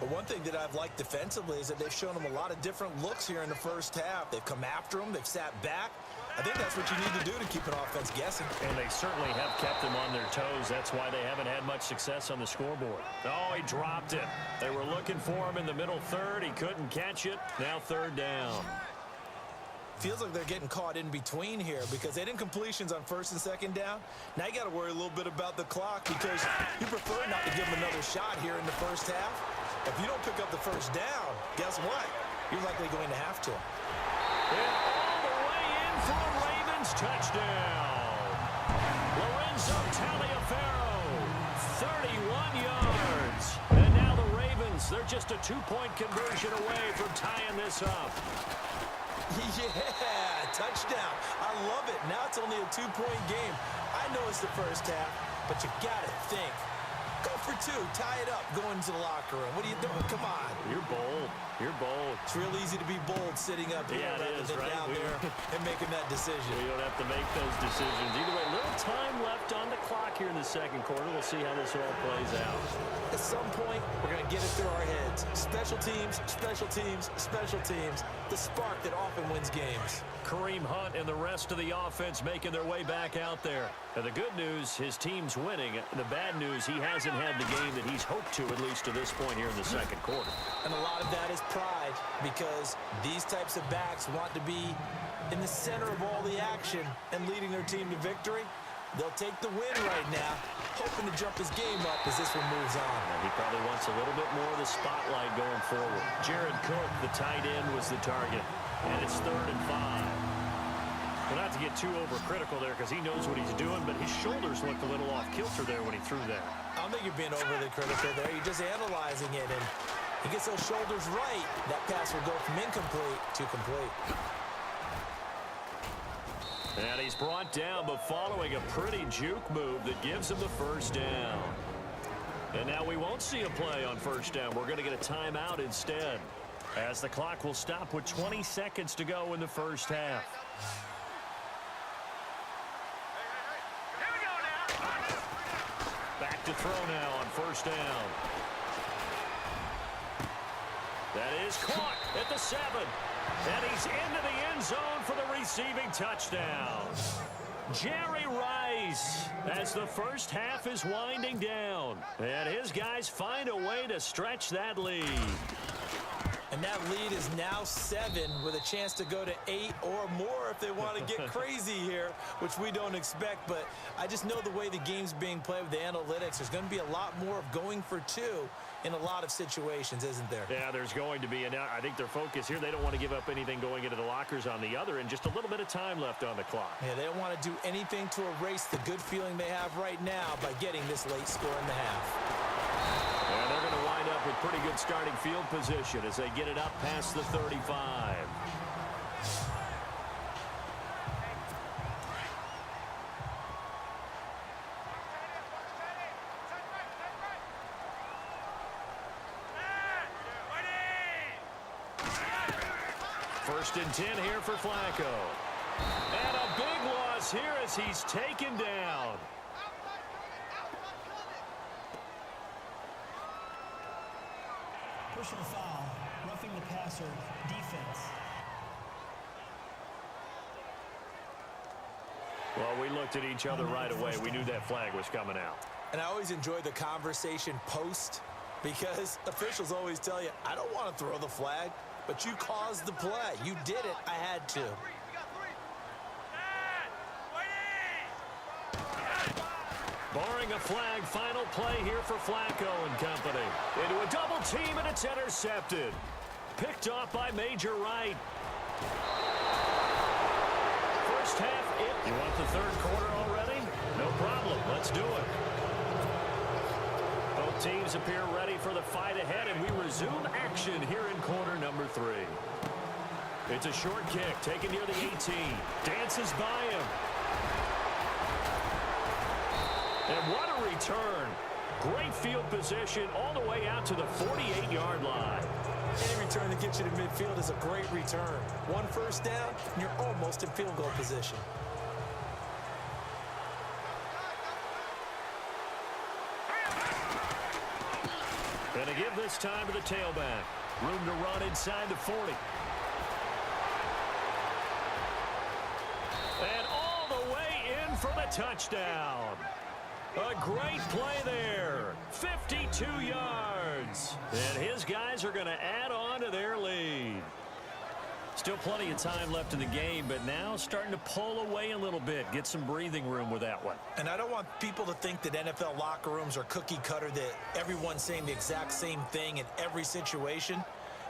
But one thing that I've liked defensively is that they've shown them a lot of different looks here in the first half. They've come after them. They've sat back. I think that's what you need to do to keep an offense guessing. And they certainly have kept them on their toes. That's why they haven't had much success on the scoreboard. Oh, he dropped it. They were looking for him in the middle third. He couldn't catch it. Now third down. Feels like they're getting caught in between here because they didn't completions on first and second down. Now you got to worry a little bit about the clock because you prefer not to give them another shot here in the first half. If you don't pick up the first down, guess what? You're likely going to have to. And all the way in for a Ravens touchdown. Lorenzo Taliaferro, 31 yards. And now the Ravens, they're just a two-point conversion away from tying this up. Yeah, touchdown. I love it. Now it's only a two-point game. I know it's the first half, but you got to think. Go for two. Tie it up. Go into the locker room. What are you doing? Come on. You're bold. You're bold. It's real easy to be bold sitting up here rather than down there and making that decision. We don't have to make those decisions. Either way, little time left on the clock here in the second quarter. We'll see how this all plays out. At some point, we're going to get it through our heads. Special teams, special teams, special teams. The spark that often wins games. Kareem Hunt and the rest of the offense making their way back out there. And the good news, his team's winning. The bad news, he hasn't had the game that he's hoped to, at least to this point here in the second quarter. And a lot of that is pride because these types of backs want to be in the center of all the action and leading their team to victory. They'll take the win right now, hoping to jump his game up as this one moves on. And he probably wants a little bit more of the spotlight going forward. Jared Cook, the tight end, was the target. And it's 3rd and 5. Well, not to get too overcritical there because he knows what he's doing, but his shoulders looked a little off kilter there when he threw that. I don't think you're being overly critical there. You're just analyzing it, and he gets those shoulders right. That pass will go from incomplete to complete. And he's brought down, but following a pretty juke move that gives him the first down. And now we won't see a play on first down. We're going to get a timeout instead, as the clock will stop with 20 seconds to go in the first half. Back to throw now on first down. That is caught at the 7. And he's into the end zone for the receiving touchdown. Jerry Rice, as the first half is winding down. And his guys find a way to stretch that lead. And that lead is now 7 with a chance to go to 8 or more if they want to get crazy here, which we don't expect. But I just know the way the game's being played with the analytics, there's going to be a lot more of going for 2 in a lot of situations, isn't there? Yeah, there's going to be. And I think their focus here, they don't want to give up anything going into the lockers on the other, and just a little bit of time left on the clock. Yeah, they don't want to do anything to erase the good feeling they have right now by getting this late score in the half. And they're going to wind up with pretty good starting field position as they get it up past the 35. First and 10 here for Flacco. And a big loss here as he's taken down. Personal foul, roughing the passer, defense. Well, we looked at each other right away. We knew that flag was coming out. And I always enjoy the conversation post because officials always tell you, I don't want to throw the flag, but you caused the play. You did it. I had to. Barring a flag, final play here for Flacco and company. Into a double team, and it's intercepted. Picked off by Major Wright. First half, you want the third quarter already? No problem. Let's do it. Both teams appear ready for the fight ahead, and we resume action here in quarter number 3. It's a short kick, taken near the 18. Dances by him. And what a return. Great field position all the way out to the 48-yard line. Any return that gets you to midfield is a great return. One first down, and you're almost in field goal position. And to give this time to the tailback. Room to run inside the 40. And all the way in for the touchdown. A great play there. 52 yards. And his guys are going to add on to their lead. Still plenty of time left in the game, but now starting to pull away a little bit. Get some breathing room with that one. And I don't want people to think that NFL locker rooms are cookie cutter, that everyone's saying the exact same thing in every situation.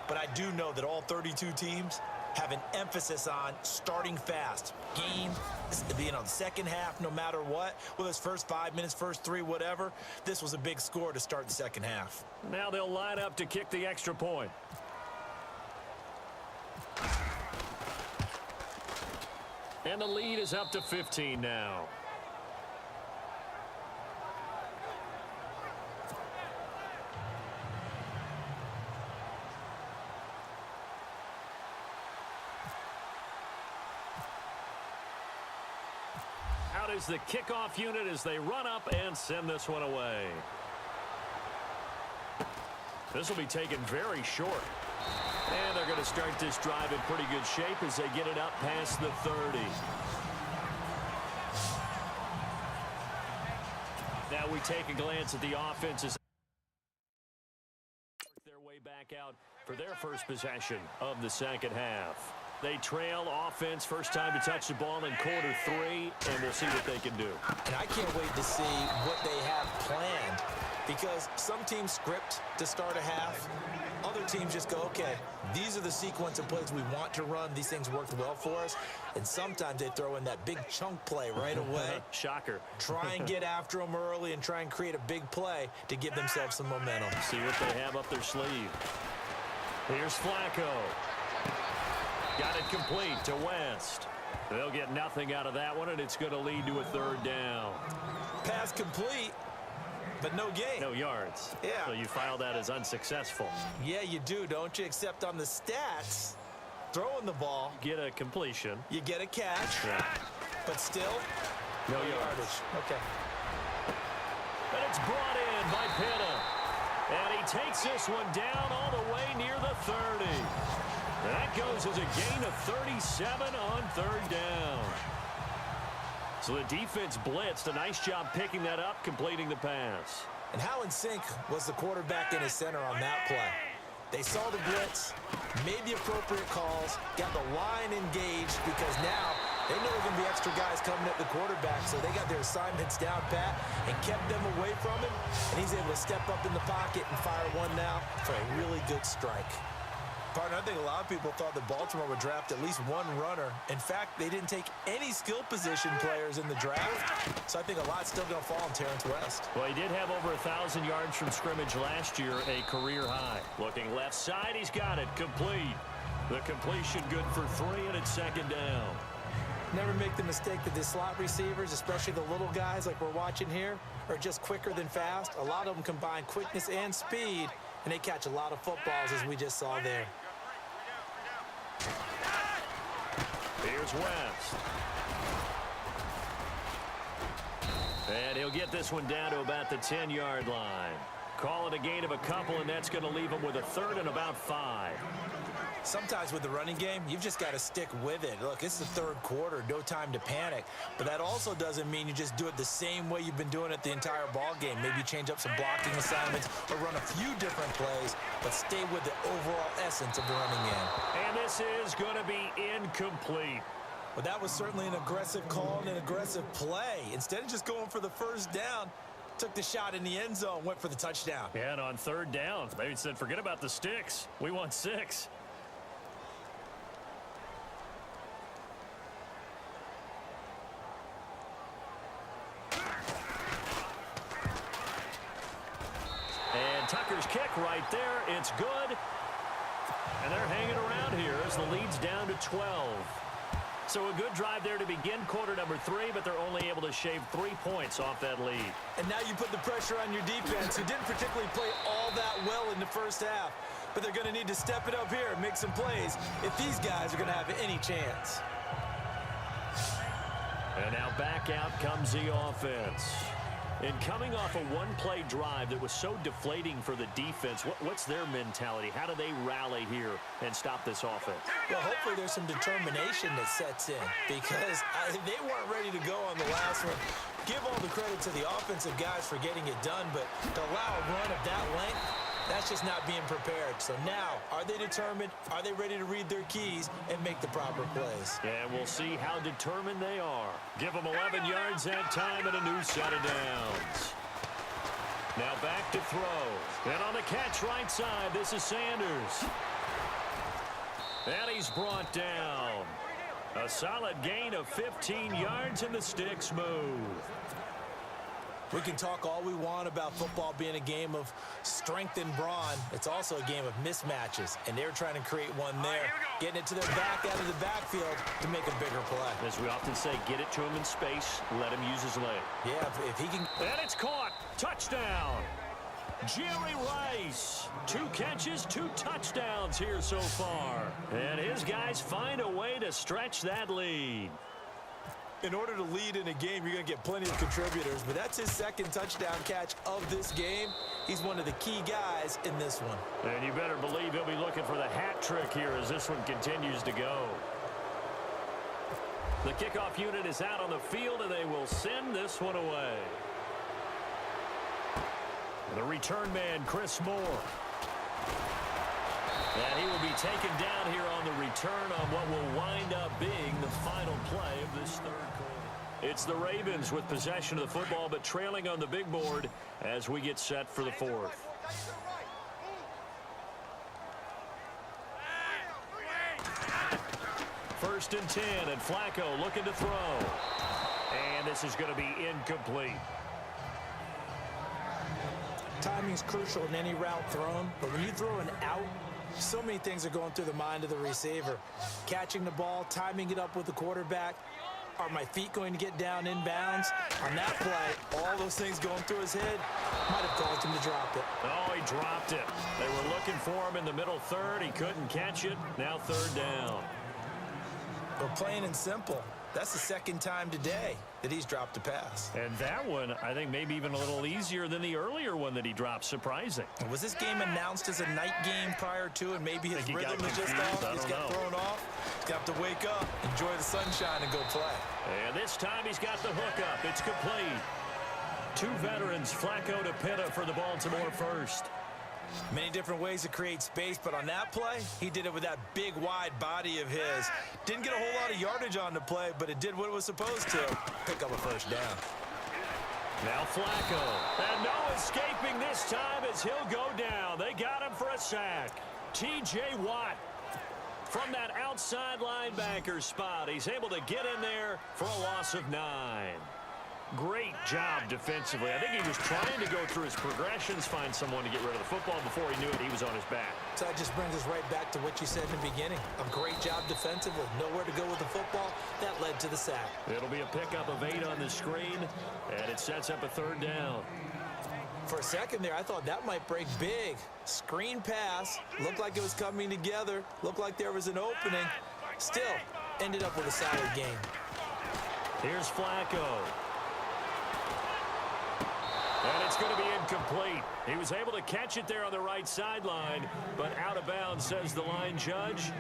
But I do know that all 32 teams have an emphasis on starting fast. Game, the second half, no matter what, whether it's first 5 minutes, first 3, whatever. This was a big score to start the second half. Now they'll line up to kick the extra point. And the lead is up to 15 now. Out is the kickoff unit as they run up and send this one away. This will be taken very short. And they're going to start this drive in pretty good shape as they get it up past the 30. Now we take a glance at the offenses. Their way back out for their first possession of the second half. They trail offense, first time to touch the ball in quarter 3, and we'll see what they can do. And I can't wait to see what they have planned, because some teams script to start a half. Other teams just go, okay, these are the sequence of plays we want to run. These things worked well for us. And sometimes they throw in that big chunk play right away. Shocker. Try and get after them early and try and create a big play to give themselves some momentum. See what they have up their sleeve. Here's Flacco. Got it complete to West. They'll get nothing out of that one, and it's going to lead to a third down. Pass complete. But no gain. No yards. Yeah. So you file that as unsuccessful. Yeah, you do, don't you? Except on the stats, throwing the ball. Get a completion. You get a catch. Yeah. But still, no yardage. Okay. And it's brought in by Pitta. And he takes this one down all the way near the 30. That goes as a gain of 37 on third down. So the defense blitzed. A nice job picking that up, completing the pass. And how in sync was the quarterback and his center on that play? They saw the blitz, made the appropriate calls, got the line engaged, because now they know there are going to be extra guys coming at the quarterback, so they got their assignments down pat and kept them away from him, and he's able to step up in the pocket and fire one now for a really good strike. Partner, I think a lot of people thought that Baltimore would draft at least one runner. In fact, they didn't take any skill position players in the draft, so I think a lot's still going to fall on Terrence West. Well, he did have over 1,000 yards from scrimmage last year, a career high. Looking left side, he's got it complete. The completion good for 3, and it's second down. Never make the mistake that the slot receivers, especially the little guys like we're watching here, are just quicker than fast. A lot of them combine quickness and speed, and they catch a lot of footballs, as we just saw there. Here's West. And he'll get this one down to about the 10-yard line. Call it a gain of a couple, and that's going to leave him with a third and about 5. Sometimes with the running game, you've just got to stick with it. Look, it's the third quarter, no time to panic. But that also doesn't mean you just do it the same way you've been doing it the entire ball game. Maybe change up some blocking assignments or run a few different plays, but stay with the overall essence of the running game. And this is going to be incomplete. Well, that was certainly an aggressive call and an aggressive play. Instead of just going for the first down, took the shot in the end zone, went for the touchdown. Yeah, and on third down, they said, forget about the sticks. We want 6. And Tucker's kick right there. It's good. And they're hanging around here as the lead's down to 12. So a good drive there to begin quarter number 3, but they're only able to shave 3 points off that lead. And now you put the pressure on your defense, who didn't particularly play all that well in the first half. But they're going to need to step it up here and make some plays if these guys are going to have any chance. And now back out comes the offense. And coming off a one-play drive that was so deflating for the defense, what's their mentality? How do they rally here and stop this offense? Well, hopefully there's some determination that sets in because they weren't ready to go on the last one. Give all the credit to the offensive guys for getting it done, but to allow a run of that length, that's just not being prepared. So now, are they determined? Are they ready to read their keys and make the proper plays? And we'll see how determined they are. Give them 11 yards that time and a new set of downs. Now back to throw. And on the catch right side, this is Sanders. And he's brought down. A solid gain of 15 yards and the sticks move. We can talk all we want about football being a game of strength and brawn. It's also a game of mismatches, and they're trying to create one there, getting it to their back out of the backfield to make a bigger play. As we often say, get it to him in space, let him use his leg. Yeah, if he can. And it's caught. Touchdown. Jerry Rice. 2 catches, 2 touchdowns here so far. And his guys find a way to stretch that lead. In order to lead in a game, you're going to get plenty of contributors, but that's his second touchdown catch of this game. He's one of the key guys in this one. And you better believe he'll be looking for the hat trick here as this one continues to go. The kickoff unit is out on the field, and they will send this one away. The return man, Chris Moore. And he will be taken down here on the return on what will wind up being the final play of this third quarter. It's the Ravens with possession of the football, but trailing on the big board as we get set for the fourth. First and 10, and Flacco looking to throw. And this is going to be incomplete. Timing's crucial in any route thrown, but when you throw an out, so many things are going through the mind of the receiver. Catching the ball, timing it up with the quarterback. Are my feet going to get down in bounds? On that play, all those things going through his head might have caused him to drop it. Oh, he dropped it. They were looking for him in the middle third. He couldn't catch it. Now third down. But plain and simple, that's the second time today that he's dropped a pass. And that one, I think, maybe even a little easier than the earlier one that he dropped. Surprising. Was this game announced as a night game prior to, and maybe his rhythm is just off? He's got thrown off. He's got to wake up, enjoy the sunshine, and go play. And this time he's got the hookup. It's complete. 2 veterans, Flacco to Pitta for the Baltimore first. Many different ways to create space, but on that play, he did it with that big, wide body of his. Didn't get a whole lot of yardage on the play, but it did what it was supposed to. Pick up a first down. Now Flacco. And no escaping this time as he'll go down. They got him for a sack. T.J. Watt from that outside linebacker spot. He's able to get in there for a loss of 9. Great job defensively. I think he was trying to go through his progressions, find someone to get rid of the football. Before he knew it, he was on his back. So that just brings us right back to what you said in the beginning. A great job defensively. Nowhere to go with the football. That led to the sack. It'll be a pickup of 8 on the screen, and it sets up a third down. For a second there, I thought that might break big. Screen pass. Looked like it was coming together. Looked like there was an opening. Still, ended up with a solid game. Here's Flacco. And it's going to be incomplete. He was able to catch it there on the right sideline, but out of bounds, says the line judge.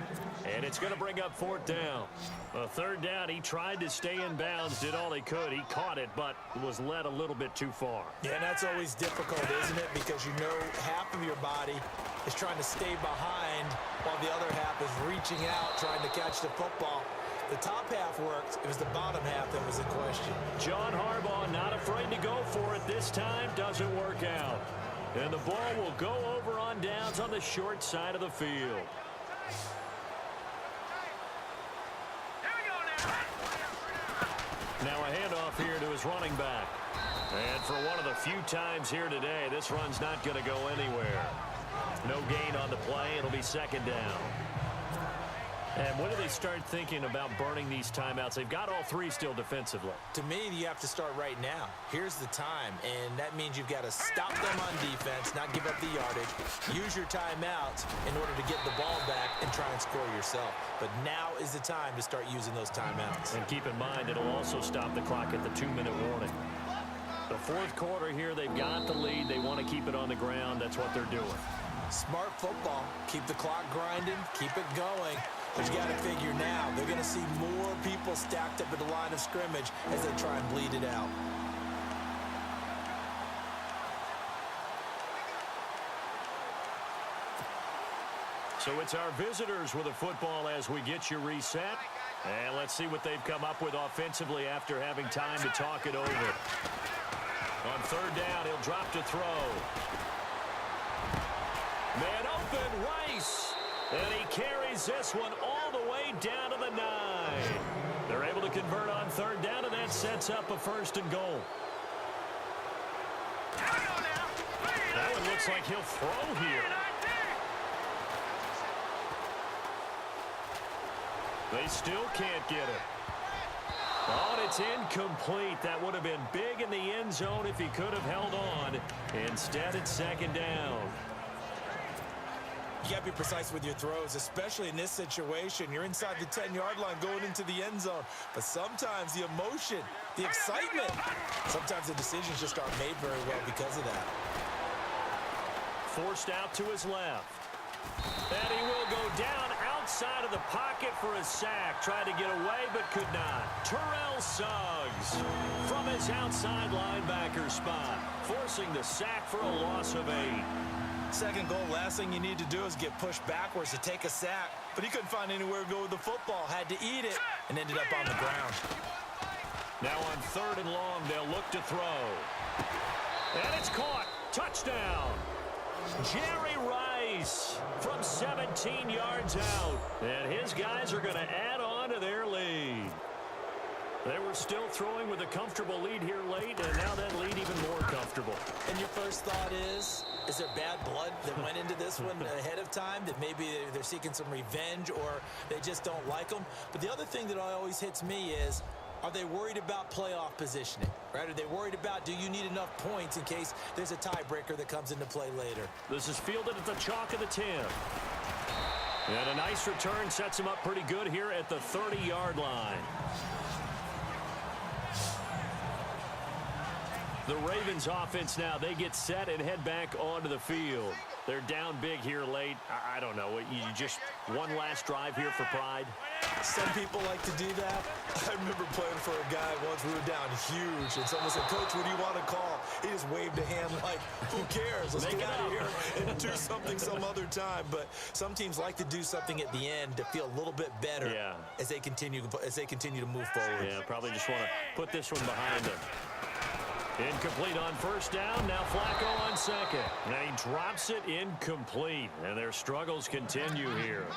And it's going to bring up 4th down. A third down, he tried to stay in bounds, did all he could. He caught it, but was led a little bit too far. Yeah, and that's always difficult, isn't it? Because you know half of your body is trying to stay behind while the other half is reaching out, trying to catch the football. The top half worked. It was the bottom half that was in question. John Harbaugh not afraid to go for it this time. Doesn't work out. And the ball will go over on downs on the short side of the field. Now a handoff here to his running back. And for one of the few times here today, this run's not going to go anywhere. No gain on the play. It'll be 2nd down. And when do they start thinking about burning these timeouts? They've got all 3 still defensively. To me, you have to start right now. Here's the time, and that means you've got to stop them on defense, not give up the yardage, use your timeouts in order to get the ball back and try and score yourself. But now is the time to start using those timeouts. And keep in mind, it'll also stop the clock at the 2-minute warning. The fourth quarter here, they've got the lead. They want to keep it on the ground. That's what they're doing. Smart football. Keep the clock grinding. Keep it going. But you got to figure now, they're going to see more people stacked up at the line of scrimmage as they try and bleed it out. So it's our visitors with a football as we get you reset. And let's see what they've come up with offensively after having time to talk it over. On third down, he'll drop to throw. Man open, Rice. And he carries this one all the way down to the 9. They're able to convert on third down, and that sets up a first and goal. That one looks like he'll throw here. They still can't get it. Oh, and it's incomplete. That would have been big in the end zone if he could have held on. Instead, it's second down. You got to be precise with your throws, especially in this situation. You're inside the 10-yard line going into the end zone. But sometimes the emotion, the excitement, sometimes the decisions just aren't made very well because of that. Forced out to his left. And he will go down outside of the pocket for a sack. Tried to get away, but could not. Terrell Suggs from his outside linebacker spot, forcing the sack for a loss of 8. Second goal, last thing you need to do is get pushed backwards to take a sack. But he couldn't find anywhere to go with the football. Had to eat it and ended up on the ground. Now on third and long, they'll look to throw. And it's caught. Touchdown. Jerry Rice from 17 yards out. And his guys are going to add on to their lead. They were still throwing with a comfortable lead here late, and now that lead even more comfortable. And your first thought is there bad blood that went into this one ahead of time, that maybe they're seeking some revenge or they just don't like them? But the other thing that always hits me is, are they worried about playoff positioning? Right? Are they worried about, do you need enough points in case there's a tiebreaker that comes into play later? This is fielded at the chalk of the 10. And a nice return sets him up pretty good here at the 30-yard line. The Ravens offense now, they get set and head back onto the field. They're down big here late. I don't know. You just one last drive here for pride? Some people like to do that. I remember playing for a guy once. We were down huge, and someone said, "Coach, what do you want to call?" He just waved a hand like, who cares? Let's get out of here and do something some other time. But some teams like to do something at the end to feel a little bit better as they continue to move forward. Yeah, probably just want to put this one behind them. Incomplete on first down. Now Flacco on second. And he drops it incomplete. And their struggles continue here.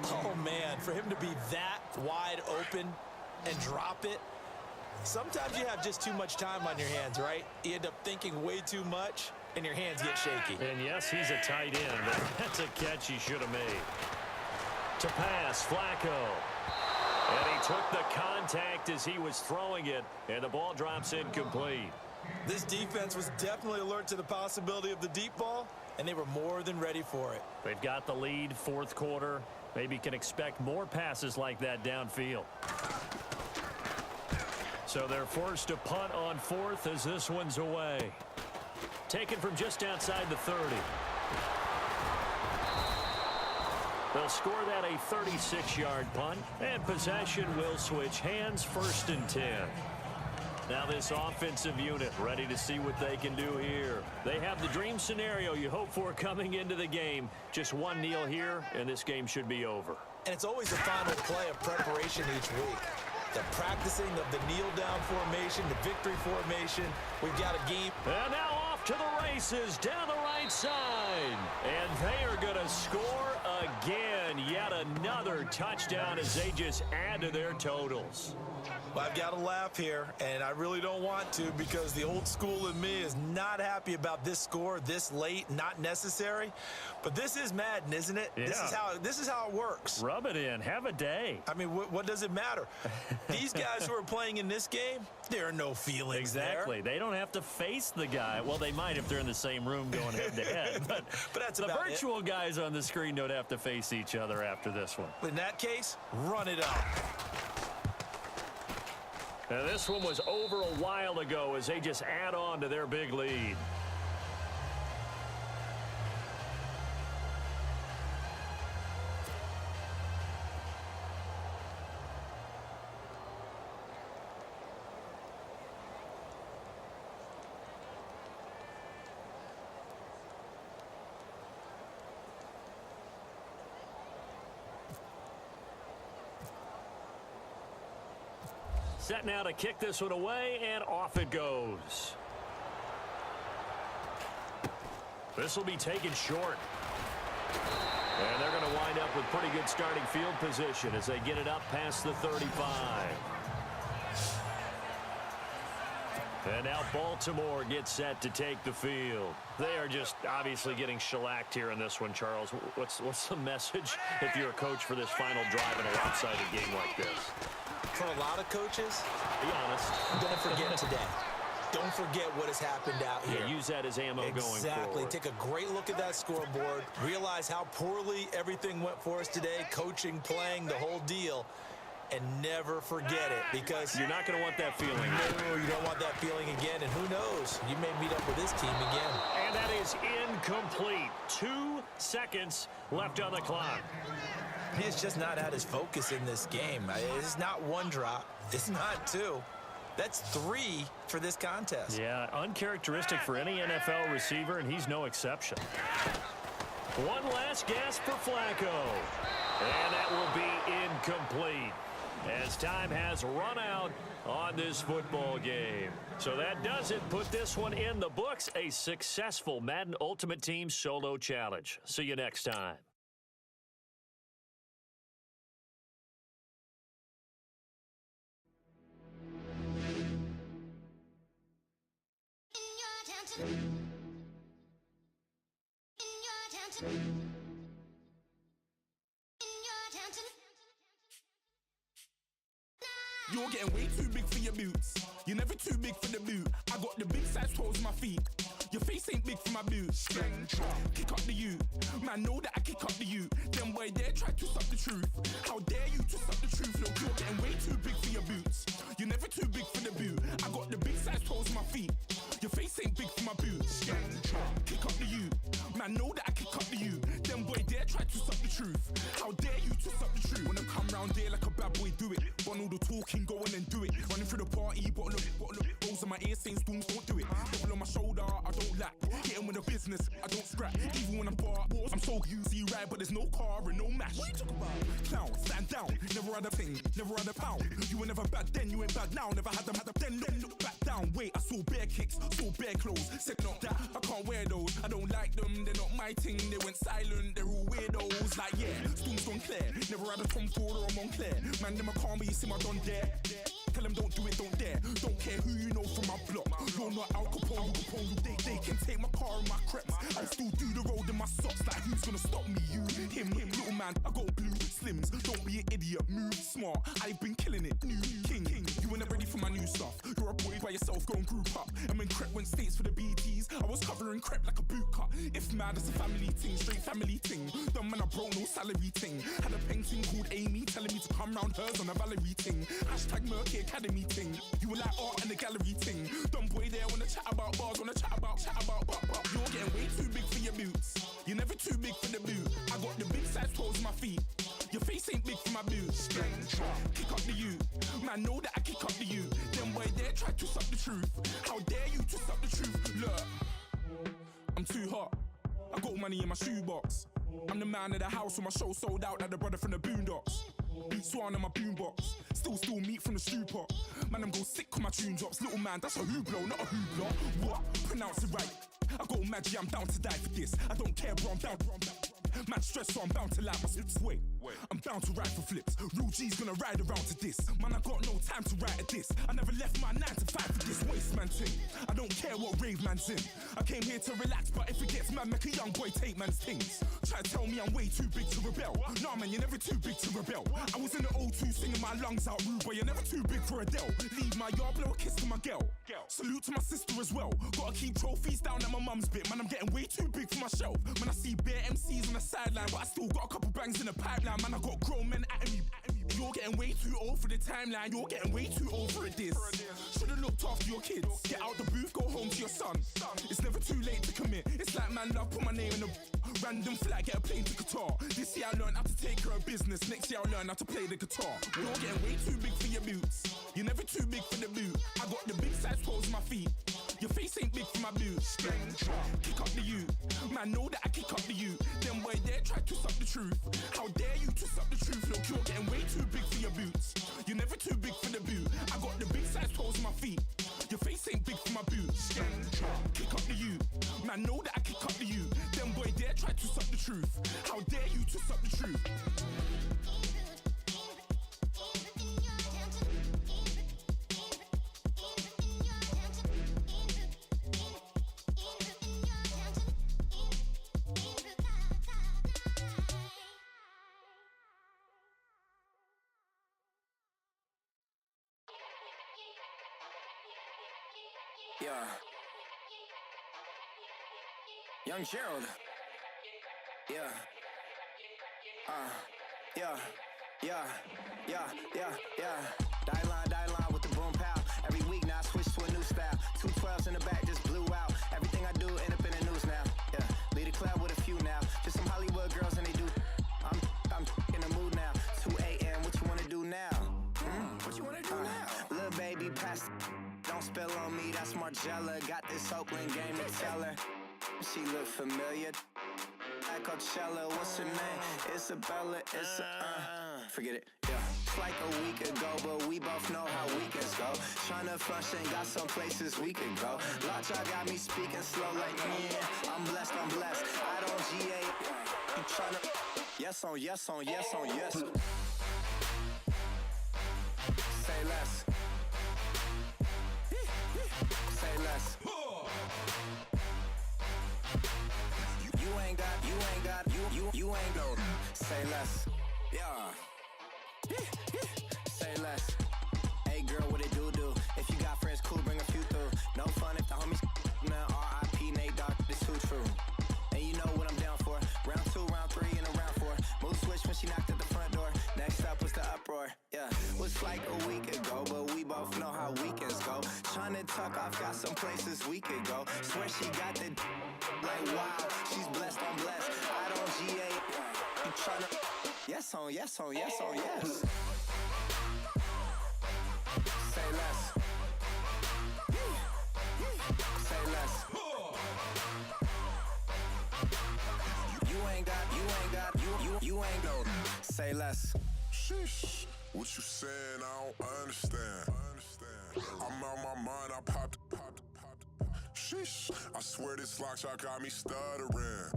Oh, man, for him to be that wide open and drop it, sometimes you have just too much time on your hands, right? You end up thinking way too much, and your hands get shaky. And, yes, he's a tight end, but that's a catch he should have made. To pass, Flacco. And he took the contact as he was throwing it, and the ball drops incomplete. This defense was definitely alert to the possibility of the deep ball, and they were more than ready for it. They've got the lead, fourth quarter. Maybe can expect more passes like that downfield. So they're forced to punt on fourth as this one's away. Taken from just outside the 30. They'll score that a 36-yard punt, and possession will switch hands, first and 10. Now this offensive unit ready to see what they can do here. They have the dream scenario you hope for coming into the game. Just one kneel here, and this game should be over. And it's always the final play of preparation each week. The practicing of the kneel-down formation, the victory formation. We've got a game. And now off to the races down the right side. And they are going to score again. Yet another touchdown as they just add to their totals. Well, I've got to laugh here, and I really don't want to because the old school in me is not happy about this score this late, not necessary. But this is Madden, isn't it? Yeah. This is how it works. Rub it in. Have a day. I mean, what does it matter? These guys who are playing in this game, there are no feelings exactly. there. They don't have to face the guy. Well, they might if they're in the same room going head-to-head. But that's the about virtual guys on the screen don't have to face each other after this one. In that case, run it up. And this one was over a while ago as they just add on to their big lead. Set now to kick this one away, and off it goes. This will be taken short. And they're going to wind up with pretty good starting field position as they get it up past the 35. And now Baltimore gets set to take the field. They are just obviously getting shellacked here in this one, Charles. What's the message if you're a coach for this final drive in a lopsided game like this? For a lot of coaches, be honest, don't forget today. Don't forget what has happened out here. Yeah, use that as ammo going forward. Exactly. Take a great look at that scoreboard. Realize how poorly everything went for us today, coaching, playing, the whole deal. And never forget it, because you're not going to want that feeling. No, you don't want that feeling again. And who knows? You may meet up with this team again. And that is incomplete. 2 seconds left on the clock. He's just not at his focus in this game. It's not one drop. It's not 2. That's 3 for this contest. Yeah, uncharacteristic for any NFL receiver, and he's no exception. One last gasp for Flacco. And that will be incomplete, as time has run out on this football game. So that does it. Put this one in the books. A successful Madden Ultimate Team solo challenge. See you next time. You're getting way too big for your boots. You're never too big for the boot. I got the big size toes on my feet. Your face ain't big for my boots. Kick up the you. Man, know that I kick up the you. Them boy there try to suck the truth. How dare you to suck the truth? Look, you're getting way too big for your boots. You're never too big for the boot. I got the big size toes on my feet. Your face ain't big for my boots. Kick up the you. Man, know that I kick up the you. Them boy there try to suck the truth. How dare you to suck the truth? Wanna come round there like a bad boy, do it. Want all the talking, go on and do it. Running through the party, bottle up. Rolls on my ear saying storms, don't do it. Devil on my shoulder, I don't lack. Getting with the business, I don't scrap. Even when I'm bar, I'm so easy ride, but there's no car and no mash. What you talking about? Clown, stand down. Never had a thing, never had a pound. You were never bad then, you ain't bad now. Never had them, then look back down. Wait, I saw bare kicks, saw bare clothes. Said not that, I can't wear those. I don't like them, they're not my thing. They went silent, they're all weirdos. Like yeah, storms gone clear. Never had a Tom Ford or a Montclair. Man, them I can't, but you see my done there. Tell them don't do it, don't dare. Don't care who you know from my block. You're not Al Capone, they can take my car and my creps. I still do the road in my socks. Like who's gonna stop me? You, him, little man. I got blue slims. Don't be an idiot, move smart. I've been killing it, new king. You ain't ready for my new stuff. You're a boy by yourself, go and group up. And when Crep went states for the BTs, I was covering Crep like a boot cut. If mad, it's a family thing, straight family thing. Dumb man, I broke no salary thing. Had a painting called Amy telling me to come round hers on a Valerie thing. Hashtag Murky Academy thing. You were like art and the gallery thing. Dumb boy there wanna chat about bars, wanna chat about. You're getting way too big for your boots. You're never too big for the boot. I got the big size toes on my feet. Your face ain't big for my boots. Kick up the you. Man, know that I kick up the you. Them boy there try to suck the truth. How dare you to suck the truth? Look, I'm too hot. I got money in my shoebox. I'm the man of the house when my show sold out like the brother from the Boondocks. Beat Swan in my boombox. Still meat from the stew pot. Man, I'm go sick when my tune drops. Little man, that's a hooplo, not a hoopla. What? Pronounce it right. I go Maggie, I'm down to die for this. I don't care, bro, I'm down. Man stressed, so I'm bound to like my slips. Wait, I'm bound to ride for flips. Real G's gonna ride around to this. Man, I got no time to write at this. I never left my 9 to 5 for this waste man thing. I don't care what rave man's in. I came here to relax, but if it gets mad, make a young boy take man's things. Try to tell me I'm way too big to rebel. Nah, man, you're never too big to rebel. I was in the O2 singing my lungs out rude, but you're never too big for Adele. Leave my yard, blow a kiss to my girl. Salute to my sister as well. Gotta keep trophies down at my mum's bit. Man, I'm getting way too big for my shelf. Man, I see bare MCs on the sideline, but I still got a couple bangs in the pipeline. Man, I got grown men at me. You're getting way too old for the timeline. You're getting way too old for a diss. Should've looked after your kids. Get out the booth, go home to your son. It's never too late to commit. It's like man love, put my name in a random flag, get a plane to Qatar. This year I learned how to take care of business. Next year I'll learn how to play the guitar. You're getting way too big for your boots. You're never too big for the boot. I got the big size toes on my feet. Your face ain't big for my boots. Kick up the you. Man, know that I kick up the you. Them boy there try to suck the truth. How dare you to suck the truth? Look, you're getting way too big for your boots. You're never too big for the boot. I got the big size toes on my feet. Your face ain't big for my boots. Kick up the you. Man, know that I kick up the you. Them boy there try to suck the truth. How dare you to suck the truth? Yeah. Young Gerald. Yeah. Die line with the boom pow. Every week now I switch to a new style. 212s in the back just blew out. Everything I do end up in the news now. Yeah. Lead a club with a few now. Just some Hollywood girls and they do. I'm in the mood now. 2 a.m. What you wanna do now? What you wanna do now? Little baby pass. Don't spill on me, that's Margella. Got this Oakland game to tell her. She look familiar. At Coachella, what's her name? Isabella, forget it, yeah. It's like a week ago, but we both know how weekends go. Tryna function, got some places we could go. Lockjaw got me speaking slow like, yeah, I'm blessed. I don't GA. You tryna, yes on yes. Say less. Say less. You ain't got, say less. Yeah. Say less. Hey girl, what it do? If you got friends, cool, bring a few through. No fun if the homies man, R.I.P. Nate Dogg, this too true. And you know what I'm down for. Round 2, round 3, and a round 4. Move switch when she knocked at the front door. Next up was the uproar. Yeah, was like a week ago, but we both know how weekends go. Tryna tuck off, got some places we could go. Swear she got the like wow, she's blessed, I'm blessed. I don't GA. You tryna yes on yes. Say less. Say less. You ain't got, say less. Sheesh, what you saying? I don't understand. I'm out my mind, I popped. Sheesh, I swear this lockjaw got me stuttering.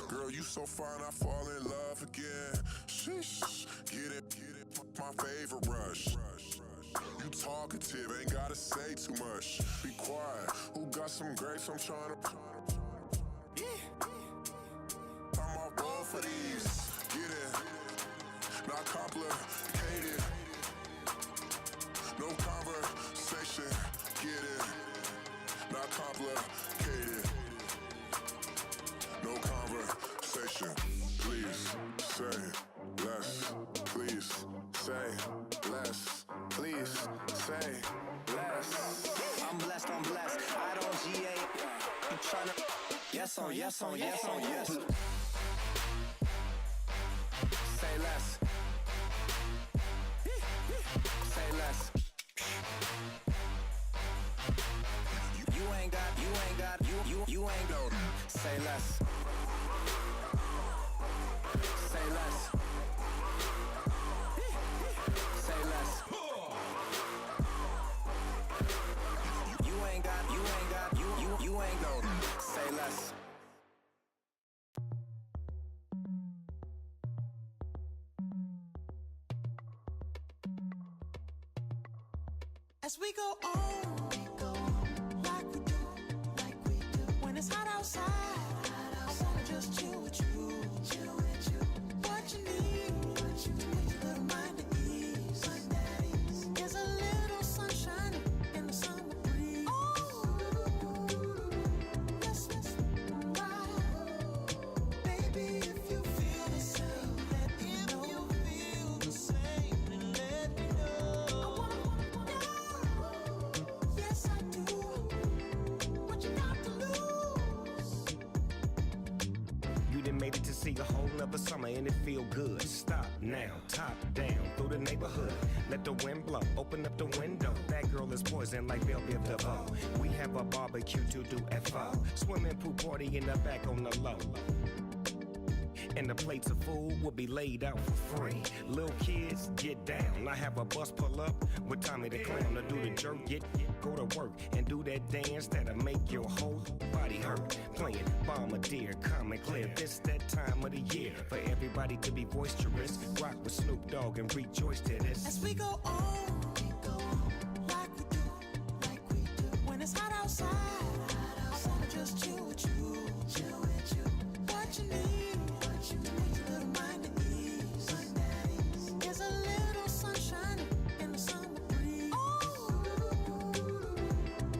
Girl, you so fine, I fall in love again. Sheesh, get it, my favorite rush. You talkative, ain't gotta say too much. Be quiet, who got some grapes? I'm tryna. I'm off both for these. Get it, not complicated. No conversation, get it, not complicated. No conversation, please say less. Please say less. Please say less. I'm blessed. I don't GA. You tryna yes on yes. Say less. Say less. You ain't got. You ain't got. Say less. Say less. Say less. You ain't got. You ain't got. Say less. As we go on, like we do. When it's hot outside, I wanna just chill with you. What you need, to make your little mind at ease. There's a little sunshine in the summer breeze. Let's ride. Baby, if you feel the same, let me know. made it to see a whole nother summer and it feel good. Stop now, top down, through the neighborhood. Let the wind blow, open up the window. That girl is poison like Belleville DeVoe. We have a barbecue to do FO. Swimming pool party in the back on the low. And the plates of food will be laid out for free. Little kids, get down. I have a bus pull up with Tommy the Clown to do the jerk, go to work and do that dance that'll make your whole body hurt. Playing Bombardier, calm and clear. This that time of the year for everybody to be boisterous. Rock with Snoop Dogg and rejoice to this. As we go on, like we do, when it's hot outside. I wanna just chill with you, What you need, a little mind at ease. There's a little sunshine in the summer breeze.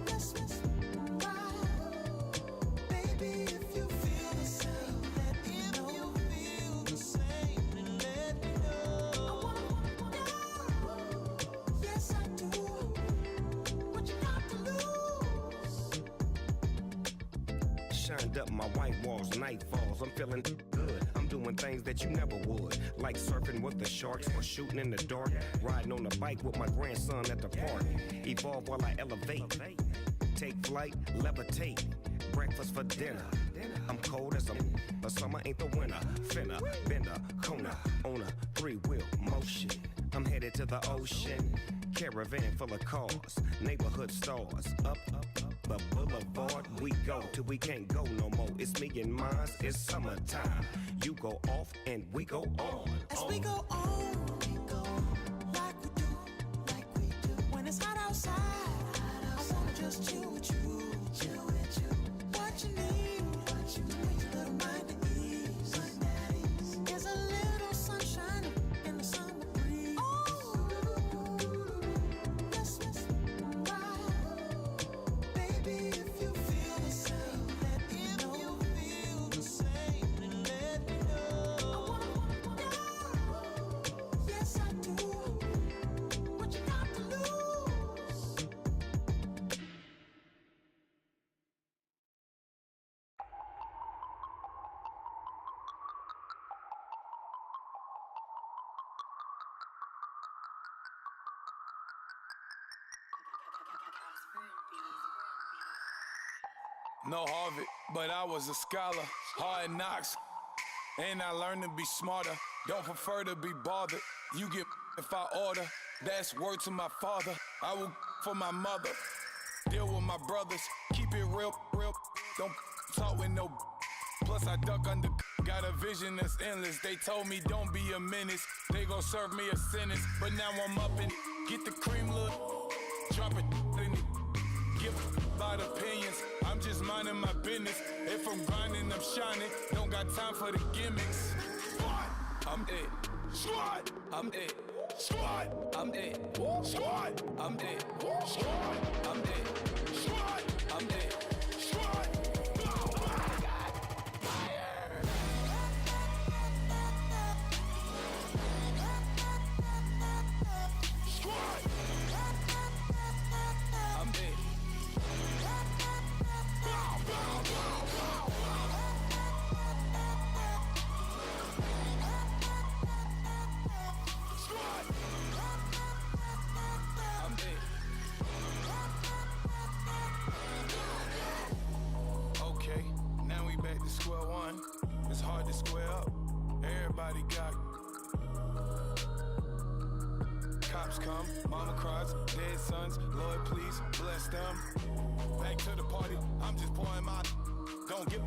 Let's ride. Baby, if you feel the same, let me know. I wanna go. Yes, I do. What you got to lose? Shined up my white walls, night falls. I'm feeling good. I'm doing things that you never would, like surfing with the sharks or shooting in the dark. Riding on a bike with my grandson at the park. Evolve while I elevate. Take flight, levitate. Breakfast for dinner. I'm cold as but summer ain't the winter. Finna, bender, Kona, on a 3-wheel motion. I'm headed to the ocean. Caravan full of cars, neighborhood stars. Up the boulevard we go till we can't go no more. It's me and mine, it's summertime. You go off and we go on. As we go on, like we do, when it's hot outside. I wanna just chill with you, What you need, a little mind at ease. There's a little sunshine in the summer breeze. Let's ride. Baby, if you feel the same, let me know. I wanna go. Yes, I do. What you got to lose? No Harvard, but I was a scholar. Hard knocks, and I learned to be smarter. Don't prefer to be bothered. You get if I order. That's word to my father. I will for my mother. Deal with my brothers. Keep it real. Don't talk with no. Plus I duck under. Got a vision that's endless. They told me don't be a menace. They gon' serve me a sentence. But now I'm up and get the cream look. Drop it in it. Give about opinions. I'm just minding my business. If I'm grinding, I'm shining. Don't got time for the gimmicks. Squad, I'm it. Squad, I'm it. Squad, I'm it. Squad, I'm it. Squad, I'm it. Squad, I'm it. Squad. Oh my God. Fire. Squad. I'm it. Okay, now we back to square one. It's hard to square up. Everybody got cops come, mama cries, dead sons. Lord, please bless them. Back to the party. I'm just pouring my. Don't get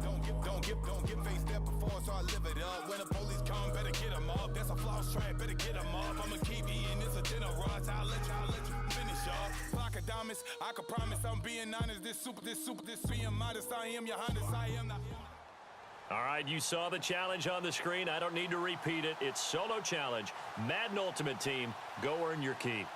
faced that before, so I live it up. When the police come, better get them up. That's a floss track, better get them up. I'ma keep eating, it's a dinner rush. I'll let you finish up. Flock of diamonds, I can promise I'm being honest. This being modest, I am your highness, I am not. All right, you saw the challenge on the screen. I don't need to repeat it. It's solo challenge. Madden Ultimate Team, go earn your keep.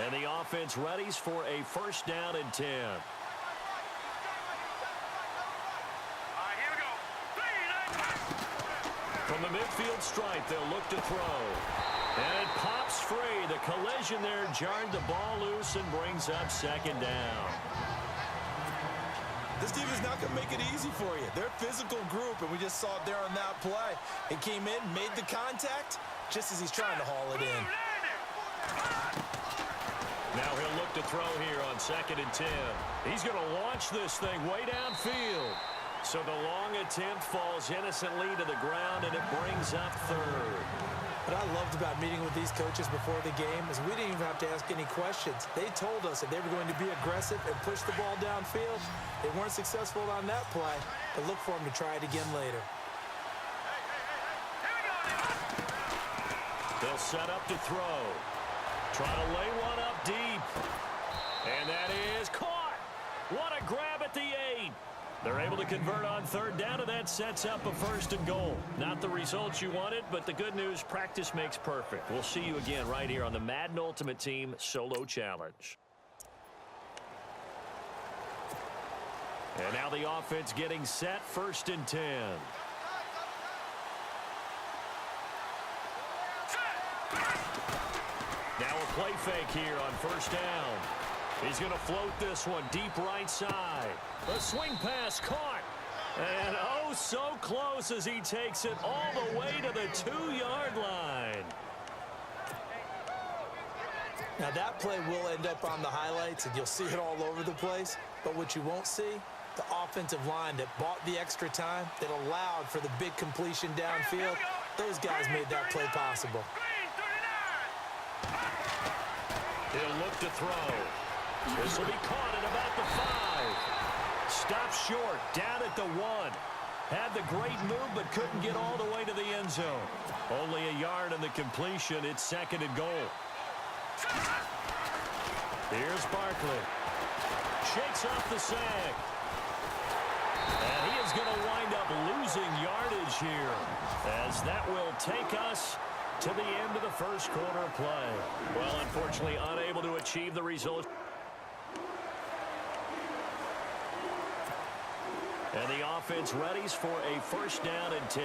And the offense readies for a 1st down and 10. From the midfield stripe, they'll look to throw. And it pops free. The collision there jarred the ball loose and brings up second down. This team is not going to make it easy for you. They're a physical group, and we just saw it there on that play. It came in, made the contact, just as he's trying to haul it in. Now he'll look to throw here on 2nd and 10. He's going to launch this thing way downfield. So the long attempt falls innocently to the ground, and it brings up 3rd. What I loved about meeting with these coaches before the game is we didn't even have to ask any questions. They told us that they were going to be aggressive and push the ball downfield. They weren't successful on that play, but look for them to try it again later. They'll set up to throw. Try to lay one up deep. And that is caught. What a grab at the 8. They're able to convert on 3rd down, and that sets up a 1st and goal. Not the results you wanted, but the good news, practice makes perfect. We'll see you again right here on the Madden Ultimate Team Solo Challenge. And now the offense getting set, 1st and 10. Now a play fake here on 1st down. He's going to float this one deep right side. The swing pass caught. And oh, so close as he takes it all the way to the 2-yard line. Now that play will end up on the highlights, and you'll see it all over the place. But what you won't see, the offensive line that bought the extra time, that allowed for the big completion downfield, those guys made that play possible. He'll look to throw. This will be caught at about the 5. Stopped short, down at the 1. Had the great move, but couldn't get all the way to the end zone. Only a yard in the completion. It's 2nd and goal. Here's Barkley. Shakes off the sack. And he is going to wind up losing yardage here, as that will take us to the end of the 1st quarter of play. Well, unfortunately, unable to achieve the result. And the offense readies for a 1st down and 10.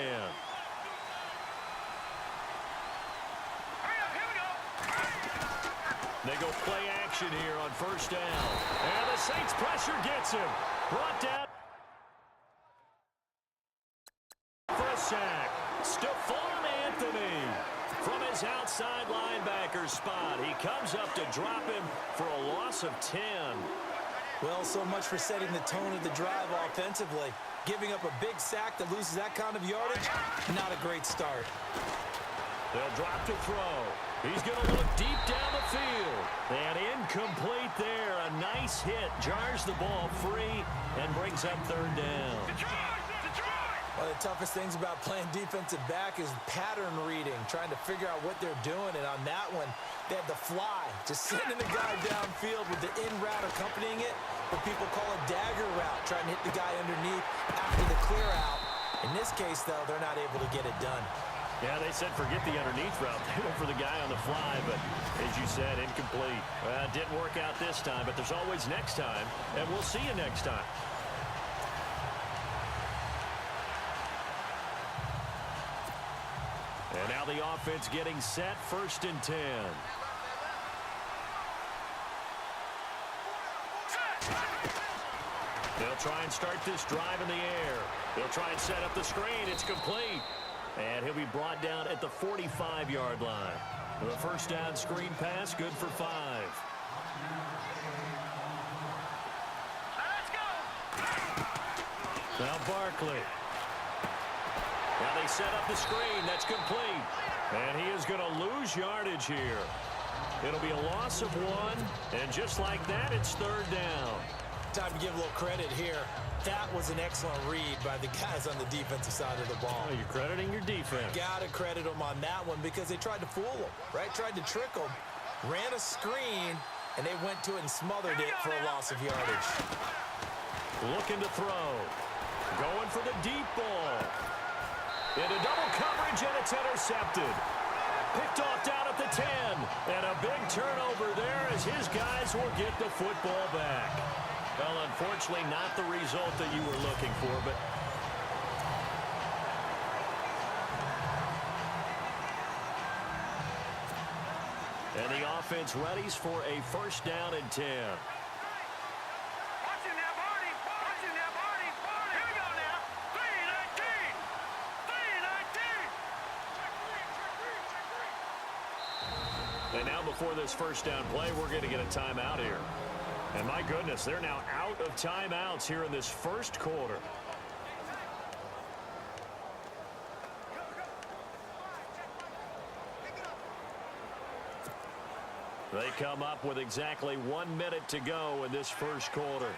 They go play action here on 1st down. And the Saints pressure gets him. Brought down for a sack. Stephon Anthony from his outside linebacker spot. He comes up to drop him for a loss of 10. Well, so much for setting the tone of the drive offensively. Giving up a big sack that loses that kind of yardage, not a great start. They'll drop to throw. He's going to look deep down the field. And incomplete there. A nice hit. Jars the ball free and brings up 3rd down. One of the toughest things about playing defensive back is pattern reading, trying to figure out what they're doing. And on that one, they had the fly, just sending the guy downfield with the in route accompanying it, what people call a dagger route, trying to hit the guy underneath after the clear out. In this case, though, they're not able to get it done. Yeah, they said forget the underneath route. They went for the guy on the fly, but as you said, incomplete. Well, it didn't work out this time, but there's always next time, and we'll see you next time. And now the offense getting set, 1st and 10. They'll try and start this drive in the air. They'll try and set up the screen. It's complete. And he'll be brought down at the 45-yard line. The 1st down screen pass, good for 5. Let's go. Now Barkley. Now they set up the screen. That's complete. And he is going to lose yardage here. It'll be a loss of 1. And just like that, it's 3rd down. Time to give a little credit here. That was an excellent read by the guys on the defensive side of the ball. Oh, you're crediting your defense. Got to credit them on that one because they tried to fool them, right? Tried to trick them. Ran a screen, and they went to it and smothered it for a loss of yardage. Looking to throw. Going for the deep ball. Into double coverage, and it's intercepted. Picked off down at the 10. And a big turnover there as his guys will get the football back. Well, unfortunately, not the result that you were looking for, but And the offense readies for a first down and 10. And now before this first down play, we're going to get a timeout here. And my goodness, they're now out of timeouts here in this first quarter. They come up with exactly 1 minute to go in this first quarter.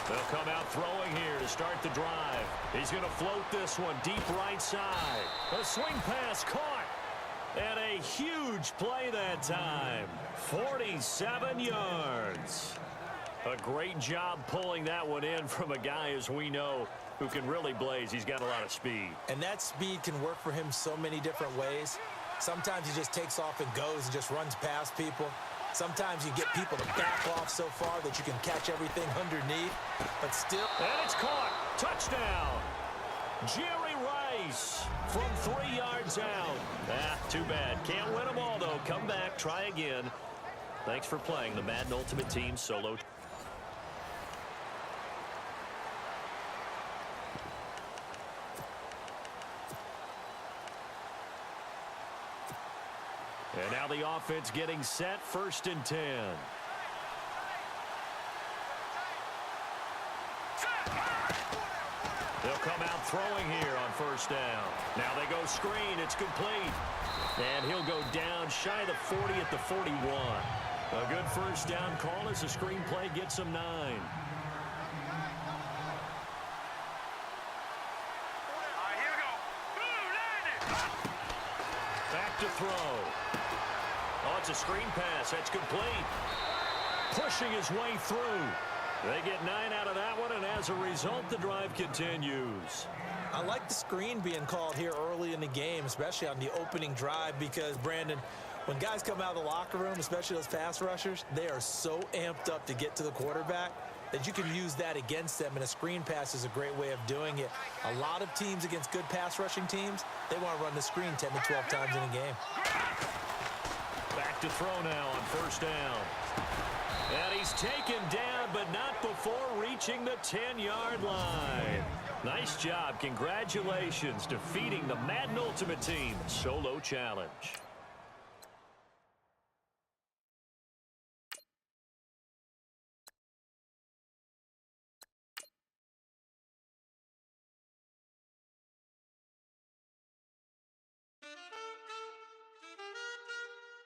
They'll come out throwing here to start the drive. He's going to float this one deep right side. A swing pass caught. And a huge play that time. 47 yards. A great job pulling that one in from a guy, as we know, who can really blaze. He's got a lot of speed. And that speed can work for him so many different ways. Sometimes he just takes off and goes and just runs past people. Sometimes you get people to back off so far that you can catch everything underneath. But still. And it's caught. Touchdown. Jerry Rice from 3 yards out. Too bad. Can't win them all, though. Come back. Try again. Thanks for playing the Madden Ultimate Team solo. And now the offense getting set, 1st and 10. They'll come out throwing here on 1st down. Now they go screen. It's complete. And he'll go down shy of the 40 at the 41. A good 1st down call as the screen play gets him 9. Back to throw. Oh, it's a screen pass. That's complete. Pushing his way through. They get 9 out of that one, and as a result, the drive continues. I like the screen being called here early in the game, especially on the opening drive, because, Brandon, when guys come out of the locker room, especially those pass rushers, they are so amped up to get to the quarterback that you can use that against them, and a screen pass is a great way of doing it. A lot of teams against good pass rushing teams, they want to run the screen 10 to 12 times in a game. Back to throw now on 1st down. And he's taken down, but not before reaching the 10-yard line. Nice job. Congratulations, defeating the Madden Ultimate Team solo challenge.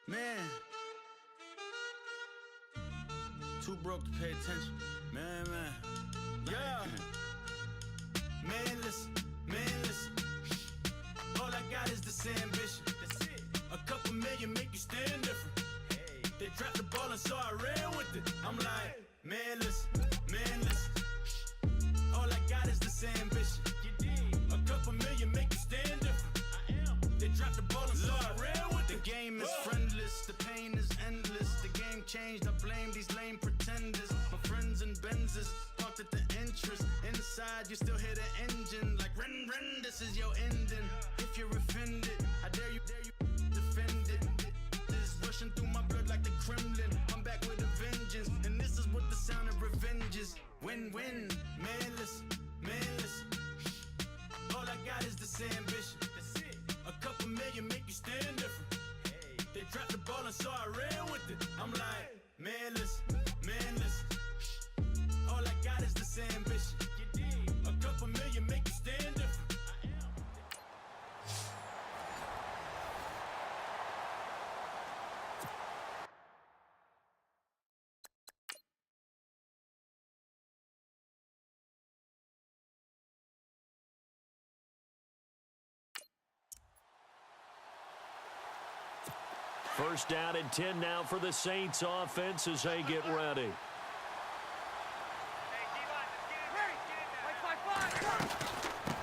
Man, too broke to pay attention. Man. Yeah. Man, listen. All I got is this ambition. That's it. A couple million make you stand different. Hey. They dropped the ball and so I ran with it. I'm like, man, listen. All I got is this ambition. A couple million make you stand different. I am. They dropped the ball and so I ran with it. The game is friendless, the pain is endless. The game changed, I blame these lame pretenders. My friends and Benzes parked at the entrance. Inside, you still hear the engine. Like, ren, this is your ending. If you're offended, I dare you defend it. This is rushing through my blood like the Kremlin. I'm back with a vengeance, and this is what the sound of revenge is. Win-win, man, listen. All I got is this ambition. That's it. A couple million make you stand different. Hey. They dropped the ball and so I ran with it. I'm like, man, listen. All I got is this ambition. A couple million make you stand different. First down and 10 now for the Saints offense as they get ready.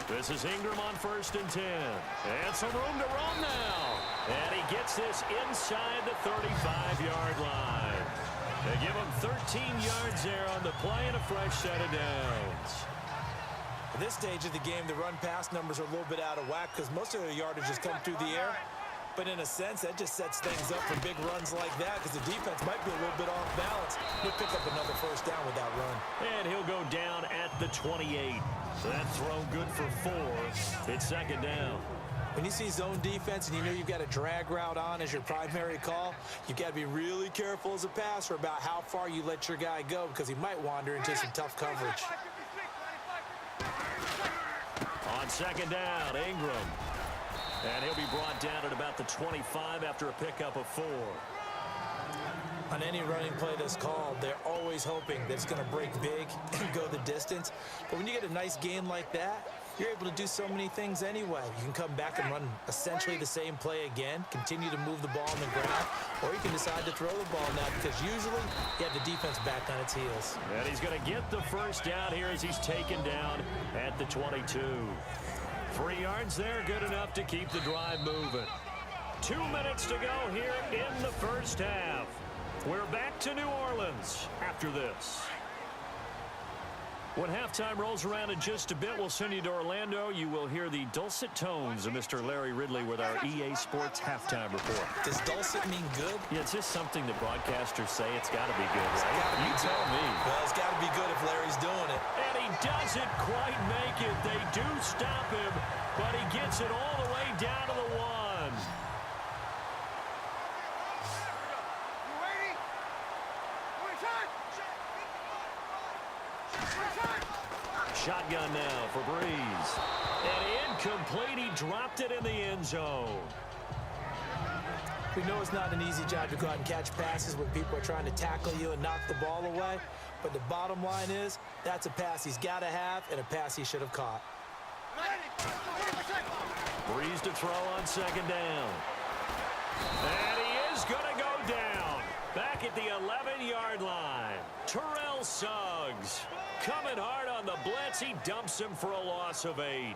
This is Ingram on 1st and 10. And some room to roam now. And he gets this inside the 35-yard line. They give him 13 yards there on the play and a fresh set of downs. At this stage of the game, the run-pass numbers are a little bit out of whack because most of their yardage has come through the air. But in a sense, that just sets things up for big runs like that because the defense might be a little bit off balance. He'll pick up another first down with that run. And he'll go down at the 28. So that throw good for 4. It's second down. When you see zone defense and you know you've got a drag route on as your primary call, you've got to be really careful as a passer about how far you let your guy go because he might wander into some tough coverage. On second down, Ingram. And he'll be brought down at about the 25 after a pickup of 4. On any running play that's called, they're always hoping that it's going to break big and go the distance. But when you get a nice gain like that, you're able to do so many things anyway. You can come back and run essentially the same play again, continue to move the ball on the ground, or you can decide to throw the ball now because usually you have the defense back on its heels. And he's going to get the first down here as he's taken down at the 22. 3 yards there, good enough to keep the drive moving. 2 minutes to go here in the first half. We're back to New Orleans after this. When halftime rolls around in just a bit, we'll send you to Orlando. You will hear the dulcet tones of Mr. Larry Ridley with our EA Sports halftime report. Does dulcet mean good? Yeah, it's just something the broadcasters say. It's got to be good, right? You tell me. Well, it's got to be good if Larry's doing it. And he doesn't quite make it. They do stop him, but he gets it all the way down to the 1. Shotgun now for Breeze. And incomplete. He dropped it in the end zone. We know it's not an easy job to go out and catch passes when people are trying to tackle you and knock the ball away. But the bottom line is, that's a pass he's got to have and a pass he should have caught. Breeze to throw on second down. And he is going to go down. Back at the 11-yard line. Terrell Suggs coming hard on the blitz. He dumps him for a loss of 8.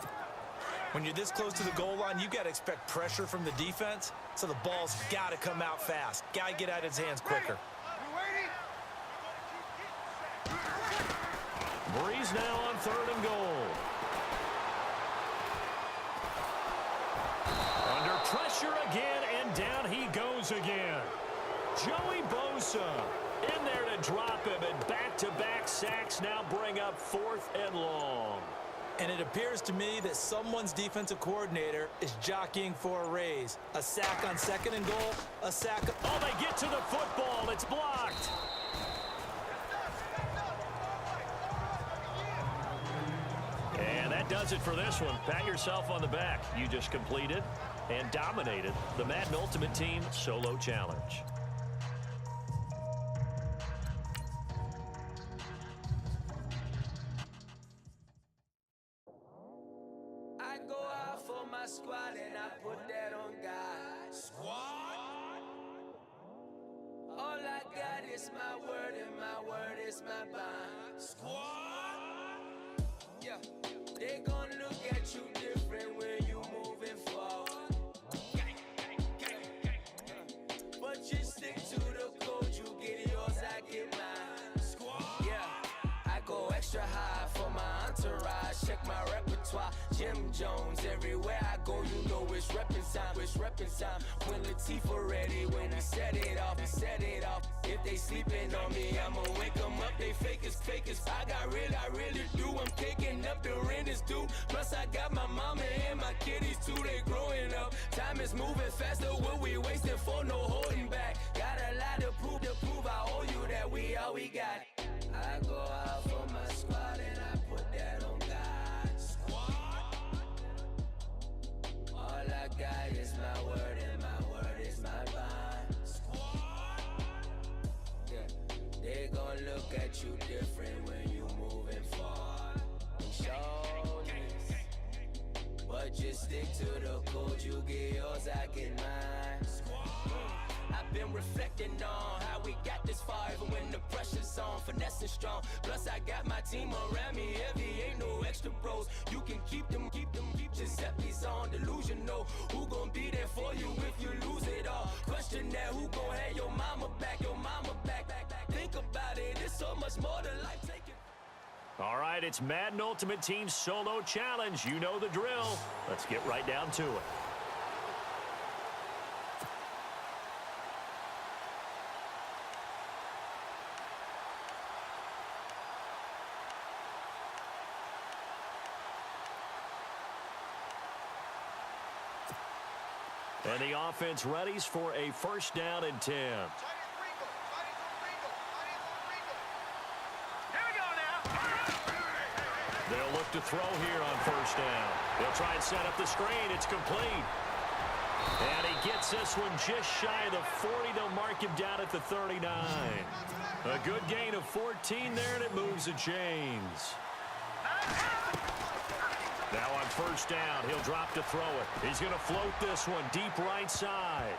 When you're this close to the goal line, you've got to expect pressure from the defense, so the ball's got to come out fast. Got to get out of his hands quicker. Breeze now on 3rd and goal. Under pressure again, and down he goes again. Joey Bosa in there to drop him, and back-to-back sacks now bring up 4th and long. And it appears to me that someone's defensive coordinator is jockeying for a raise. A sack on 2nd and goal, a sack. Oh, they get to the football. It's blocked. And that does it for this one. Pat yourself on the back. You just completed and dominated the Madden Ultimate Team Solo Challenge. I go out for my squad and I put that on God. Squad? All I got is my word and my word is my bond. Squad? Yeah, they gon' look at you different when you moving forward. But you stick to the code, you get yours, I get mine. Squad? Yeah, I go extra high for my entourage. Check my repertoire. Jim Jones, everywhere I go, you know it's reppin' time, it's reppin' time. When Latifah ready, when he set it off, he set it off. If they sleeping on me, I'ma wake them up, they fakers. I really do, I'm taking up the rent is due. Plus I got my mama and my kiddies too, they growing up. Time is moving faster, what we wasting for, no holding back. Got a lot to prove, I owe you that we all we got. I go out for my squad and I put that on God. Squad. All I got is my word and my word is my bond. Squad. Yeah, they gon' look at you different when you moving forward. Show this, but just stick to the code. You get yours, I get mine. I've been reflecting on how we got this far, even when the pressure's on, finessing strong. Plus I got my team around me heavy, ain't no extra bros. You can keep them. Giuseppe's on delusional. Who gon' be there for you if you lose it all? Question that, who gon' have your mama back? Think about it, it's so much more to life. Take it. All right, it's Madden Ultimate Team Solo Challenge. You know the drill. Let's get right down to it. And the offense readies for a first down and 10. They'll look to throw here on first down. They'll try and set up the screen. It's complete. And he gets this one just shy of the 40. They'll mark him down at the 39. A good gain of 14 there, and it moves the chains. Now on first down, he'll drop to throw it. He's going to float this one deep right side.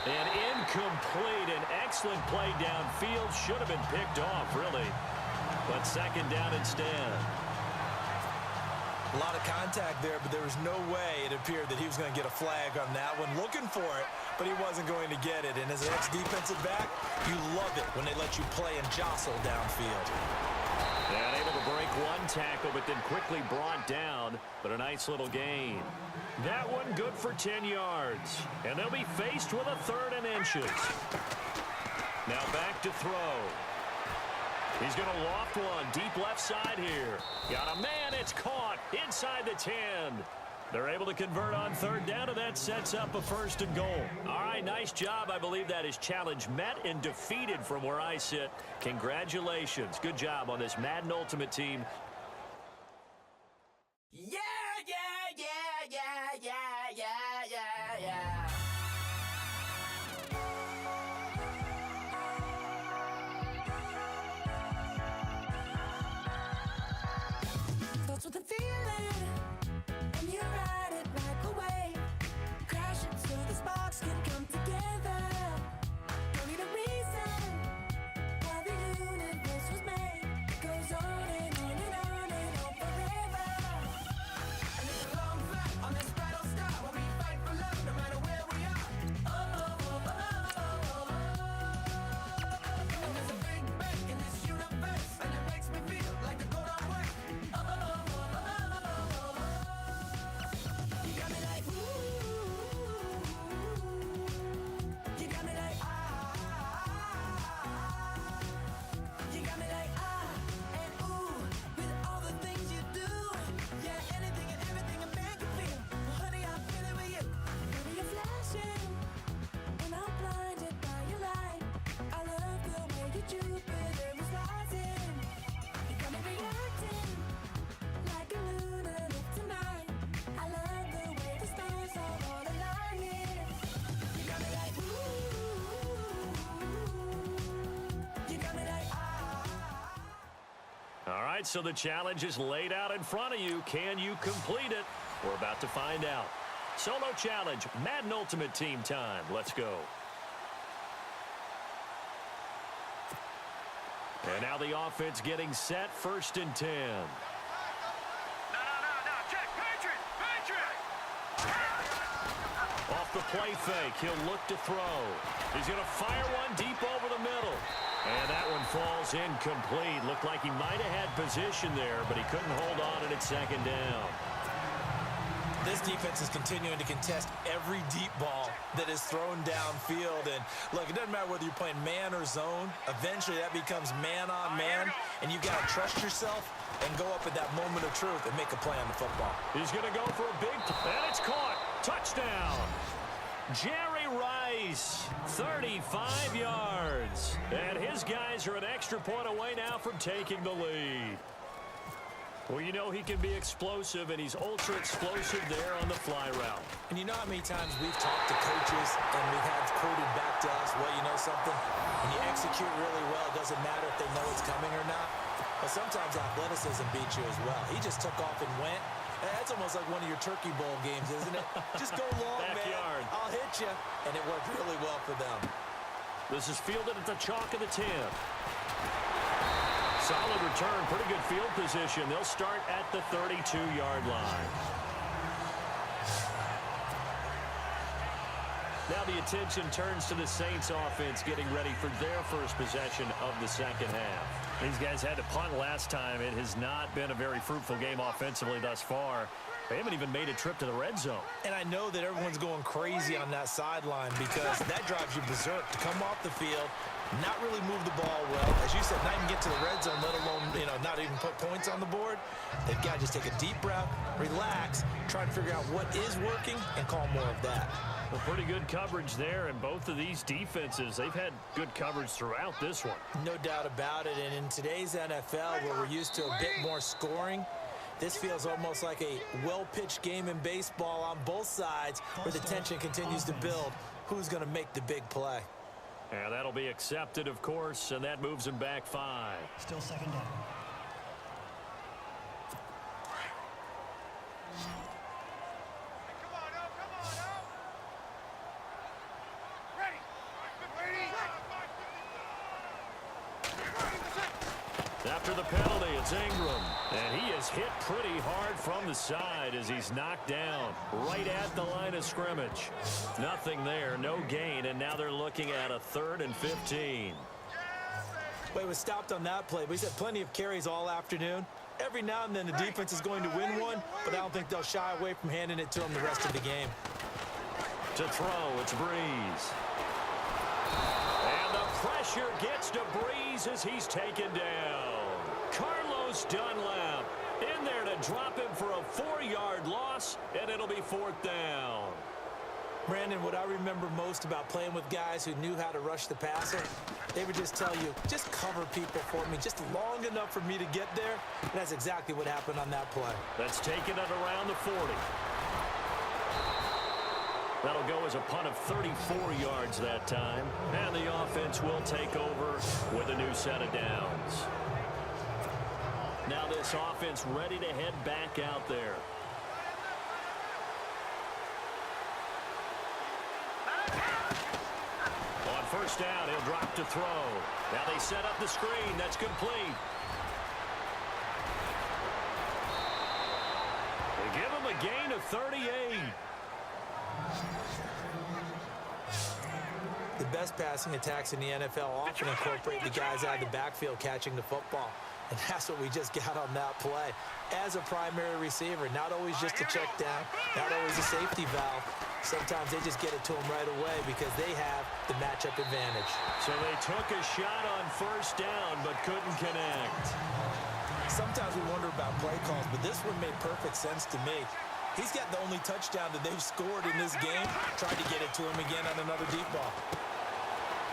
And incomplete. An excellent play downfield. Should have been picked off, really. But second down instead. A lot of contact there, but there was no way it appeared that he was going to get a flag on that one. Looking for it, but he wasn't going to get it. And as an ex-defensive back, you love it when they let you play and jostle downfield. And able to break one tackle, but then quickly brought down. But a nice little gain. That one good for 10 yards. And they'll be faced with a 3rd and inches. Now back to throw. He's going to loft one deep left side here. Got a man. It's caught inside the 10. They're able to convert on 3rd down, and that sets up a 1st and goal. All right, nice job. I believe that is challenge met and defeated from where I sit. Congratulations. Good job on this Madden Ultimate Team. Yeah, yeah, yeah, yeah, yeah, yeah, yeah, yeah. Starts with a feeling, and you ride it like a wave. Crash it so the sparks can come together. Don't need a reason why the universe was made. Goes on and on and on and on forever. And it's a long flight on this battle star where we fight for love no matter where we are. Oh, oh, oh, oh, oh, oh. And there's a big bang in this universe, and it makes me feel like the gold on work. Oh, oh, oh, oh, oh, oh. You got me like ooh. You got me like you got me like and ooh. With all the things you do, yeah, anything and everything a man can feel. Well, honey, I feel it with you. Baby, you're flashing, and I'm blinded by your light. I love the way you Jupiter is rising. You got me reacting like a lunar tonight. I love the way the stars are all aligning. You got me like ooh. You got me like All right, so the challenge is laid out in front of you. Can you complete it? We're about to find out. Solo challenge, Madden Ultimate Team time. Let's go. And now the offense getting set, 1st and 10. Off the play fake, he'll look to throw. He's going to fire one deep over the middle. And that one falls incomplete. Looked like he might have had position there, but he couldn't hold on and it's 2nd down. This defense is continuing to contest every deep ball that is thrown downfield. And look, it doesn't matter whether you're playing man or zone. Eventually that becomes man on man, and you got to trust yourself and go up at that moment of truth and make a play on the football. He's going to go for a big, and it's caught. Touchdown. Jerry Rice, 35 yards. And his guys are an extra point away now from taking the lead. Well, you know he can be explosive, and he's ultra explosive there on the fly route. And you know how many times we've talked to coaches and we've had quoted back to us, well, you know something? When you execute really well, it doesn't matter if they know it's coming or not. But sometimes athleticism beats you as well. He just took off and went. That's almost like one of your Turkey Bowl games, isn't it? Just go long, Backyard. man. I'll hit you. And it worked really well for them. This is fielded at the chalk of the 10. Solid return, pretty good field position. They'll start at the 32-yard line. Now the attention turns to the Saints offense getting ready for their first possession of the second half. These guys had to punt last time. It has not been a very fruitful game offensively thus far. They haven't even made a trip to the red zone. And I know that everyone's going crazy on that sideline because that drives you berserk to come off the field, not really move the ball well. As you said, not even get to the red zone, let alone, not even put points on the board. They've got to just take a deep breath, relax, try to figure out what is working, and call more of that. Well, pretty good coverage there, and both of these defenses, they've had good coverage throughout this one. No doubt about it, and in today's NFL, where we're used to a bit more scoring, this feels almost like a well-pitched game in baseball on both sides where the tension continues to build. Who's going to make the big play? And that'll be accepted, of course, and that moves him back 5. Still second down. After the penalty, it's Ingram. And he is hit pretty hard from the side as he's knocked down right at the line of scrimmage. Nothing there, no gain, and now they're looking at a 3rd and 15. Well, he was stopped on that play, but he's had plenty of carries all afternoon. Every now and then the defense is going to win one, but I don't think they'll shy away from handing it to him the rest of the game. To throw, it's Breeze. And the pressure gets to Breeze as he's taken down. Carlos Dunlap in there to drop him for a 4-yard loss, and it'll be 4th down. Brandon, what I remember most about playing with guys who knew how to rush the passer, they would just tell you, just cover people for me, just long enough for me to get there. And that's exactly what happened on that play. That's taken it around the 40. That'll go as a punt of 34 yards that time. And the offense will take over with a new set of downs. Now this offense ready to head back out there. On first down, he'll drop to throw. Now they set up the screen. That's complete. They give him a gain of 38. The best passing attacks in the NFL often incorporate the guys out of the backfield catching the football. And that's what we just got on that play. As a primary receiver, not always just a check down, not always a safety valve. Sometimes they just get it to them right away because they have the matchup advantage. So they took a shot on first down but couldn't connect. Sometimes we wonder about play calls, but this one made perfect sense to me. He's got the only touchdown that they've scored in this game. Tried to get it to him again on another deep ball.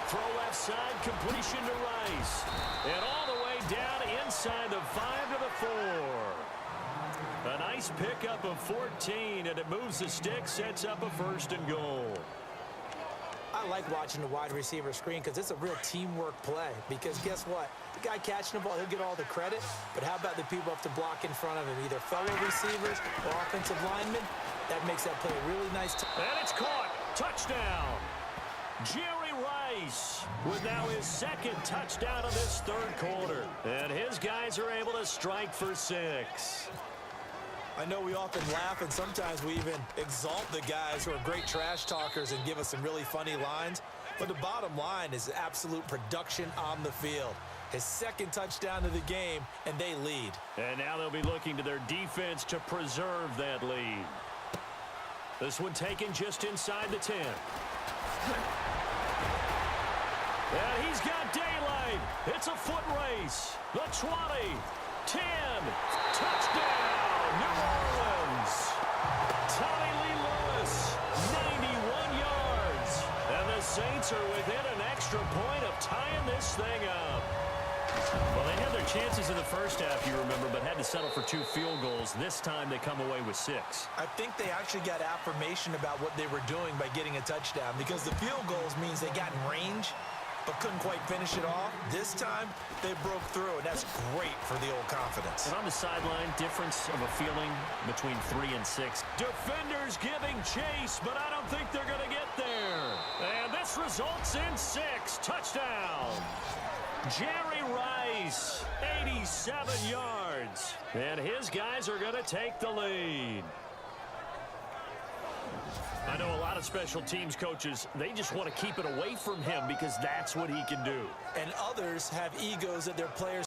Throw left side, completion to Rice. And all the way down inside the 5 to the 4. A nice pickup of 14, and it moves the stick, sets up a 1st and goal. I like watching the wide receiver screen because it's a real teamwork play. Because guess what? The guy catching the ball, he'll get all the credit. But how about the people up to block in front of him? Either fellow receivers or offensive linemen. That makes that play a really nice. And it's caught. Touchdown. Jerry Rice with now his 2nd touchdown of this 3rd quarter. And his guys are able to strike for 6. I know we often laugh, and sometimes we even exalt the guys who are great trash talkers and give us some really funny lines. But the bottom line is absolute production on the field. His 2nd touchdown of the game, and they lead. And now they'll be looking to their defense to preserve that lead. This one taken just inside the 10. And he's got daylight. It's a foot race. The 20, 10, touchdown, New Orleans. Tommy Lee Lewis, 91 yards. And the Saints are within an extra point of tying this thing up. Well, they had their chances in the first half, you remember, but had to settle for 2 field goals. This time they come away with 6. I think they actually got affirmation about what they were doing by getting a touchdown because the field goals means they got in range but couldn't quite finish it off. This time, they broke through, and that's great for the old confidence. And on the sideline, difference of a feeling between 3 and 6. Defenders giving chase, but I don't think they're going to get there. And this results in 6. Touchdown. Jerry Rice, 87 yards. And his guys are going to take the lead. I know a lot of special teams coaches, they just want to keep it away from him because that's what he can do. And others have egos that their players